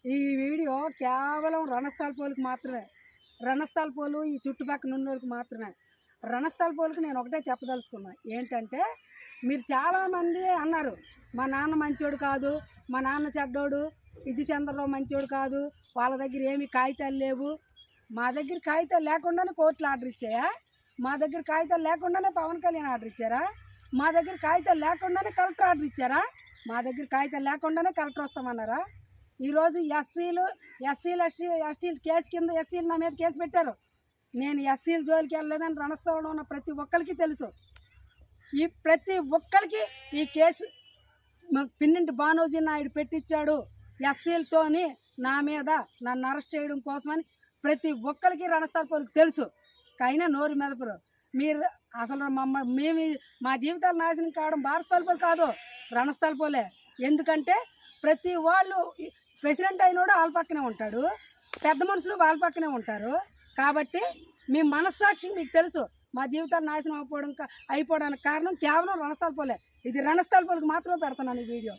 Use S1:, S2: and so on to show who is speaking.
S1: ఈ వీడియో కేవలం రణస్థల పోలికి మాత్రమే. రణస్థల పోలు ఈ చుట్టుపక్కల ఉన్నోళ్ళకి మాత్రమే. రణస్థల పోలికి నేను ఒకటే చెప్పదలుచుకున్నా. ఏంటంటే మీరు చాలామంది అన్నారు మా నాన్న మంచోడు కాదు, మా నాన్న చెడ్డోడు, ఇజ్జి చంద్రరావు మంచోడు కాదు, వాళ్ళ దగ్గర ఏమి కాగితాలు లేవు. మా దగ్గర కాగితాలు లేకుండానే కోర్టులు ఆర్డర్ ఇచ్చాయా? మా దగ్గర కాగితాలు లేకుండానే పవన్ కళ్యాణ్ ఆర్డర్ ఇచ్చారా? మా దగ్గర కాగితాలు లేకుండానే కలెక్టర్ ఆర్డర్ ఇచ్చారా? మా దగ్గర కాగితాలు లేకుండానే కలెక్టర్ వస్తామన్నారా? ఈరోజు ఎస్సీలు ఎస్టీలు కేసు కింద ఎస్సీలు నా మీద కేసు పెట్టారు. నేను ఎస్సీల జోలికి వెళ్ళలేదని రణస్థలంలో ఉన్న ప్రతి ఒక్కరికి తెలుసు. ఈ ప్రతి ఒక్కరికి ఈ కేసు పిన్నింటి బానోజీ నాయుడు పెట్టించాడు ఎస్సీలతోని నా మీద నన్ను అరెస్ట్ చేయడం కోసమని ప్రతి ఒక్కరికి రణస్థల పోలికి తెలుసు. అయినా నోరు మెదపరు. మీరు అసలు మేము మా జీవితాలు నాశనం కావడం భారతస్థల పోలు కాదు, రణస్థల పోలే. ఎందుకంటే ప్రతి వాళ్ళు ప్రెసిడెంట్ అయినోడు వాళ్ళ పక్కనే ఉంటాడు, పెద్ద మనుషులు వాళ్ళ పక్కనే ఉంటారు. కాబట్టి మీ మనస్సాక్షి మీకు తెలుసు మా జీవితాలు నాశనం అయిపోవడానికి కారణం కేవలం రణస్థల పోలే. ఇది రణస్థల పోలికి మాత్రమే పెడుతున్నాను ఈ వీడియో.